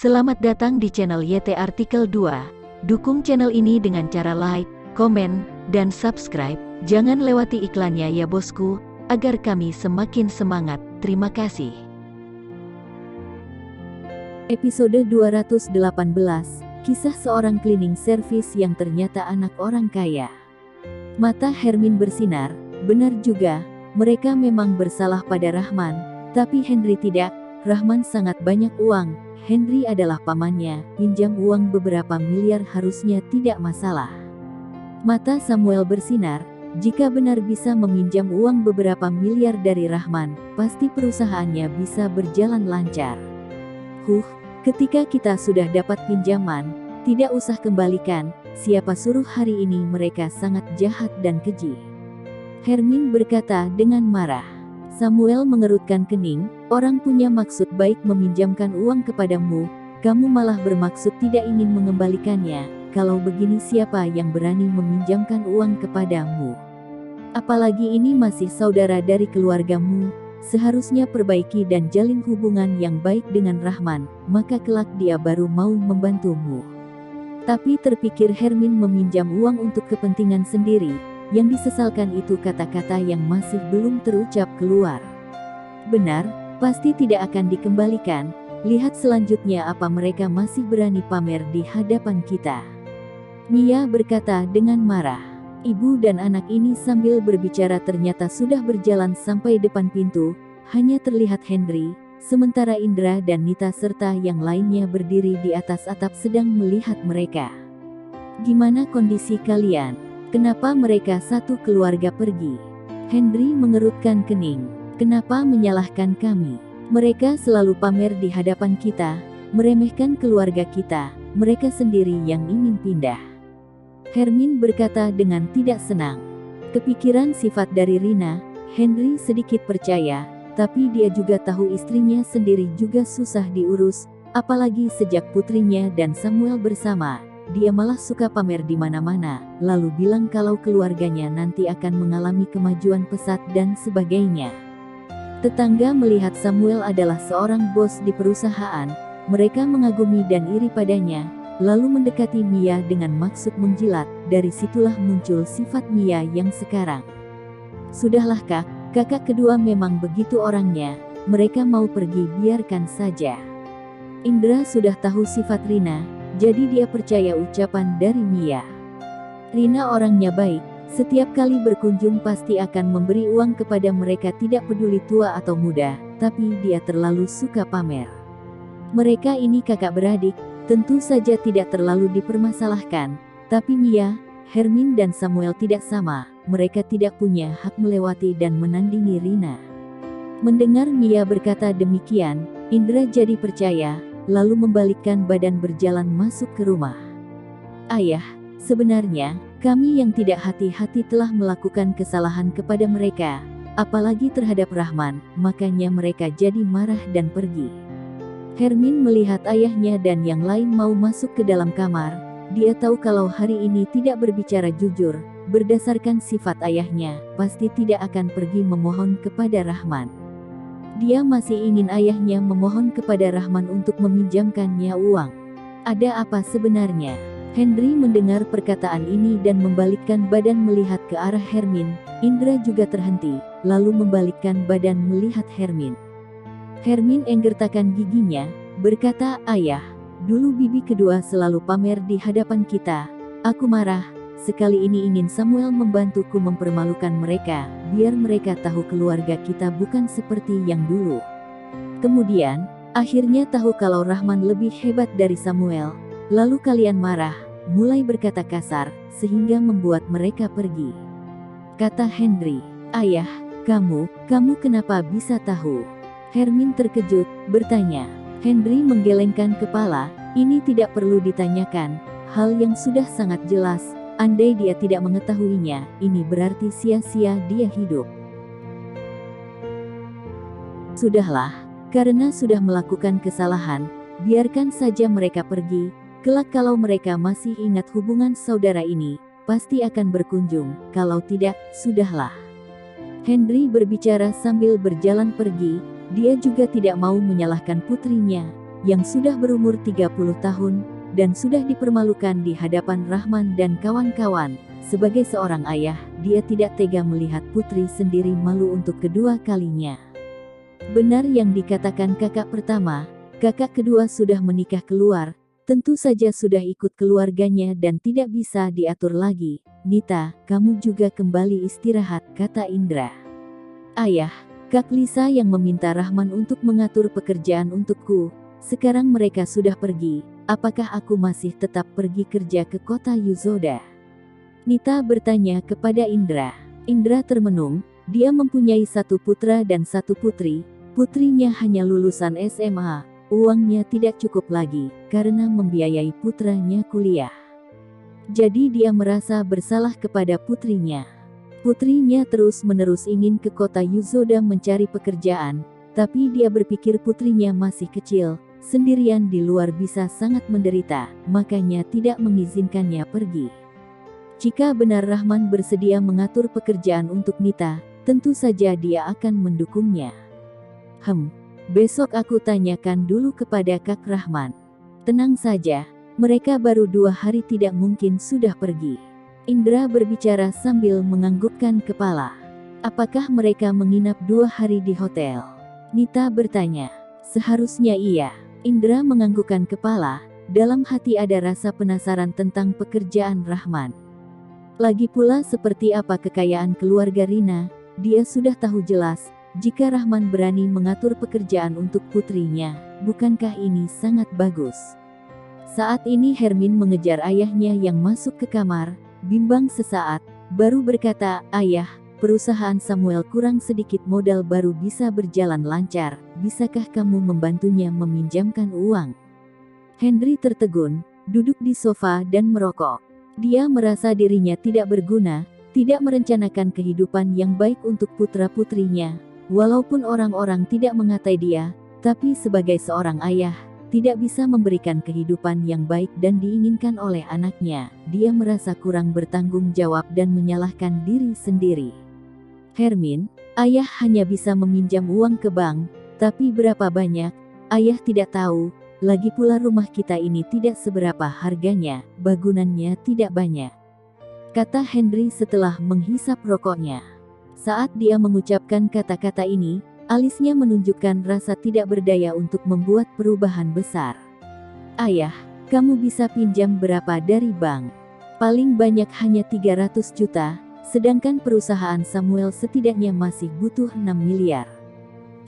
Selamat datang di channel YT Artikel 2. Dukung channel ini dengan cara like, komen, dan subscribe. Jangan lewati iklannya ya bosku, agar kami semakin semangat. Terima kasih. Episode 218, Kisah seorang cleaning service yang ternyata anak orang kaya. Mata Hermin bersinar, benar juga, mereka memang bersalah pada Rahman, tapi Henry tidak. Rahman sangat banyak uang, Henry adalah pamannya, pinjam uang beberapa miliar harusnya tidak masalah. Mata Samuel bersinar, jika benar bisa meminjam uang beberapa miliar dari Rahman, pasti perusahaannya bisa berjalan lancar. Ketika kita sudah dapat pinjaman, tidak usah kembalikan, siapa suruh hari ini mereka sangat jahat dan keji. Hermin berkata dengan marah. Samuel mengerutkan kening, orang punya maksud baik meminjamkan uang kepadamu, kamu malah bermaksud tidak ingin mengembalikannya, kalau begini siapa yang berani meminjamkan uang kepadamu? Apalagi ini masih saudara dari keluargamu, seharusnya perbaiki dan jalin hubungan yang baik dengan Rahman, maka kelak dia baru mau membantumu. Tapi terpikir Hermin meminjam uang untuk kepentingan sendiri. Yang disesalkan itu kata-kata yang masih belum terucap keluar. Benar, pasti tidak akan dikembalikan. Lihat selanjutnya apa mereka masih berani pamer di hadapan kita. Mia berkata dengan marah. Ibu dan anak ini sambil berbicara ternyata sudah berjalan sampai depan pintu. Hanya terlihat Henry, sementara Indra dan Nita serta yang lainnya berdiri di atas atap sedang melihat mereka. Gimana kondisi kalian? Kenapa mereka satu keluarga pergi? Henry mengerutkan kening. Kenapa menyalahkan kami? Mereka selalu pamer di hadapan kita, meremehkan keluarga kita, mereka sendiri yang ingin pindah. Hermin berkata dengan tidak senang. Kepikiran sifat dari Rina, Henry sedikit percaya, tapi dia juga tahu istrinya sendiri juga susah diurus, apalagi sejak putrinya dan Samuel bersama. Dia malah suka pamer di mana-mana, lalu bilang kalau keluarganya nanti akan mengalami kemajuan pesat dan sebagainya. Tetangga melihat Samuel adalah seorang bos di perusahaan, mereka mengagumi dan iri padanya, lalu mendekati Mia dengan maksud menjilat, dari situlah muncul sifat Mia yang sekarang. Sudahlah kakak kedua memang begitu orangnya, mereka mau pergi biarkan saja. Indra sudah tahu sifat Rina, jadi dia percaya ucapan dari Mia. Rina orangnya baik, setiap kali berkunjung pasti akan memberi uang kepada mereka tidak peduli tua atau muda, tapi dia terlalu suka pamer. Mereka ini kakak beradik, tentu saja tidak terlalu dipermasalahkan, tapi Mia, Hermin dan Samuel tidak sama, mereka tidak punya hak melewati dan menandingi Rina. Mendengar Mia berkata demikian, Indra jadi percaya, lalu membalikkan badan berjalan masuk ke rumah. Ayah, sebenarnya, kami yang tidak hati-hati telah melakukan kesalahan kepada mereka, apalagi terhadap Rahman, makanya mereka jadi marah dan pergi. Hermin melihat ayahnya dan yang lain mau masuk ke dalam kamar, dia tahu kalau hari ini tidak berbicara jujur, berdasarkan sifat ayahnya, pasti tidak akan pergi memohon kepada Rahman. Dia masih ingin ayahnya memohon kepada Rahman untuk meminjamkannya uang. Ada apa sebenarnya? Henry mendengar perkataan ini dan membalikkan badan melihat ke arah Hermin. Indra juga terhenti, lalu membalikkan badan melihat Hermin. Hermin enggertakan giginya, berkata, ayah, dulu bibi kedua selalu pamer di hadapan kita. Aku marah. Sekali ini ingin Samuel membantuku mempermalukan mereka, biar mereka tahu keluarga kita bukan seperti yang dulu. Kemudian, akhirnya tahu kalau Rahman lebih hebat dari Samuel, lalu kalian marah, mulai berkata kasar, sehingga membuat mereka pergi. Kata Henry, ayah, kamu kenapa bisa tahu? Hermin terkejut, bertanya. Henry menggelengkan kepala, ini tidak perlu ditanyakan, hal yang sudah sangat jelas. Andai dia tidak mengetahuinya, ini berarti sia-sia dia hidup. Sudahlah, karena sudah melakukan kesalahan, biarkan saja mereka pergi. Kelak kalau mereka masih ingat hubungan saudara ini, pasti akan berkunjung, kalau tidak, sudahlah. Henry berbicara sambil berjalan pergi, dia juga tidak mau menyalahkan putrinya. yang sudah berumur 30 tahun, dan sudah dipermalukan di hadapan Rahman dan kawan-kawan. Sebagai seorang ayah, dia tidak tega melihat putri sendiri malu untuk kedua kalinya. Benar yang dikatakan kakak pertama, kakak kedua sudah menikah keluar, tentu saja sudah ikut keluarganya dan tidak bisa diatur lagi. Nita, kamu juga kembali istirahat, kata Indra. Ayah, Kak Lisa yang meminta Rahman untuk mengatur pekerjaan untukku. Sekarang mereka sudah pergi, apakah aku masih tetap pergi kerja ke kota Yuzoda? Nita bertanya kepada Indra. Indra termenung, dia mempunyai satu putra dan satu putri. Putrinya hanya lulusan SMA, uangnya tidak cukup lagi, karena membiayai putranya kuliah. Jadi dia merasa bersalah kepada putrinya. Putrinya terus-menerus ingin ke kota Yuzoda mencari pekerjaan, tapi dia berpikir putrinya masih kecil, sendirian di luar bisa sangat menderita, makanya tidak mengizinkannya pergi. Jika benar Rahman bersedia mengatur pekerjaan untuk Nita, tentu saja dia akan mendukungnya. Besok aku tanyakan dulu kepada Kak Rahman. Tenang saja, mereka baru 2 hari tidak mungkin sudah pergi. Indra berbicara sambil menganggukkan kepala. Apakah mereka menginap 2 hari di hotel? Nita bertanya. Seharusnya iya. Indra menganggukkan kepala, dalam hati ada rasa penasaran tentang pekerjaan Rahman. Lagi pula seperti apa kekayaan keluarga Rina, dia sudah tahu jelas, jika Rahman berani mengatur pekerjaan untuk putrinya, bukankah ini sangat bagus? Saat ini Hermin mengejar ayahnya yang masuk ke kamar, bimbang sesaat, baru berkata, "Ayah, perusahaan Samuel kurang sedikit modal baru bisa berjalan lancar, bisakah kamu membantunya meminjamkan uang?" Henry tertegun, duduk di sofa dan merokok. Dia merasa dirinya tidak berguna, tidak merencanakan kehidupan yang baik untuk putra-putrinya. Walaupun orang-orang tidak mengatai dia, tapi sebagai seorang ayah, tidak bisa memberikan kehidupan yang baik dan diinginkan oleh anaknya. Dia merasa kurang bertanggung jawab dan menyalahkan diri sendiri. Hermin, ayah hanya bisa meminjam uang ke bank, tapi berapa banyak, ayah tidak tahu. Lagi pula rumah kita ini tidak seberapa harganya, bangunannya tidak banyak, kata Henry setelah menghisap rokoknya. Saat dia mengucapkan kata-kata ini, alisnya menunjukkan rasa tidak berdaya untuk membuat perubahan besar. Ayah, kamu bisa pinjam berapa dari bank? Paling banyak hanya 300 juta, sedangkan perusahaan Samuel setidaknya masih butuh 6 miliar.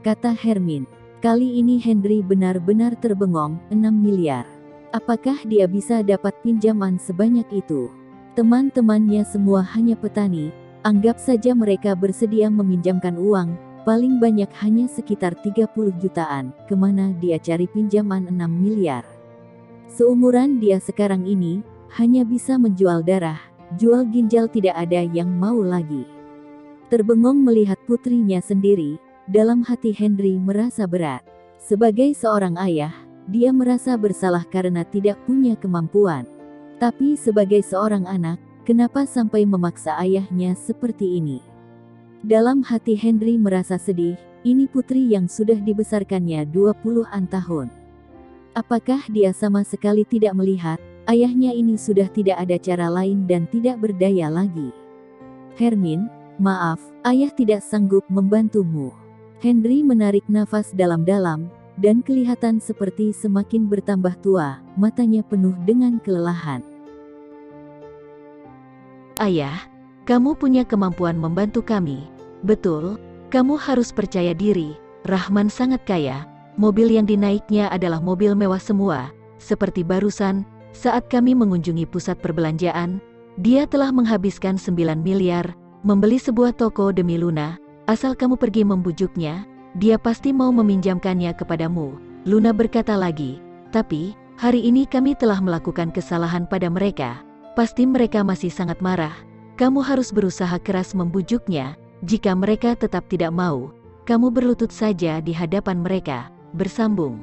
Kata Hermin. Kali ini Henry benar-benar terbengong, 6 miliar. Apakah dia bisa dapat pinjaman sebanyak itu? Teman-temannya semua hanya petani, anggap saja mereka bersedia meminjamkan uang, paling banyak hanya sekitar 30 jutaan, kemana dia cari pinjaman 6 miliar? Seumuran dia sekarang ini, hanya bisa menjual darah, jual ginjal tidak ada yang mau lagi. Terbengong melihat putrinya sendiri, dalam hati Henry merasa berat. Sebagai seorang ayah, dia merasa bersalah karena tidak punya kemampuan. Tapi sebagai seorang anak, kenapa sampai memaksa ayahnya seperti ini? Dalam hati Henry merasa sedih, ini putri yang sudah dibesarkannya 20-an tahun. Apakah dia sama sekali tidak melihat, ayahnya ini sudah tidak ada cara lain dan tidak berdaya lagi? Hermin, maaf, ayah tidak sanggup membantumu. Henry menarik nafas dalam-dalam, dan kelihatan seperti semakin bertambah tua, matanya penuh dengan kelelahan. Ayah, kamu punya kemampuan membantu kami. Betul, kamu harus percaya diri. Rahman sangat kaya, mobil yang dinaiknya adalah mobil mewah semua. Seperti barusan, saat kami mengunjungi pusat perbelanjaan, dia telah menghabiskan 9 miliar, membeli sebuah toko demi Luna. Asal kamu pergi membujuknya, dia pasti mau meminjamkannya kepadamu. Luna berkata lagi, tapi, hari ini kami telah melakukan kesalahan pada mereka. Pasti mereka masih sangat marah. Kamu harus berusaha keras membujuknya. Jika mereka tetap tidak mau, kamu berlutut saja di hadapan mereka. Bersambung.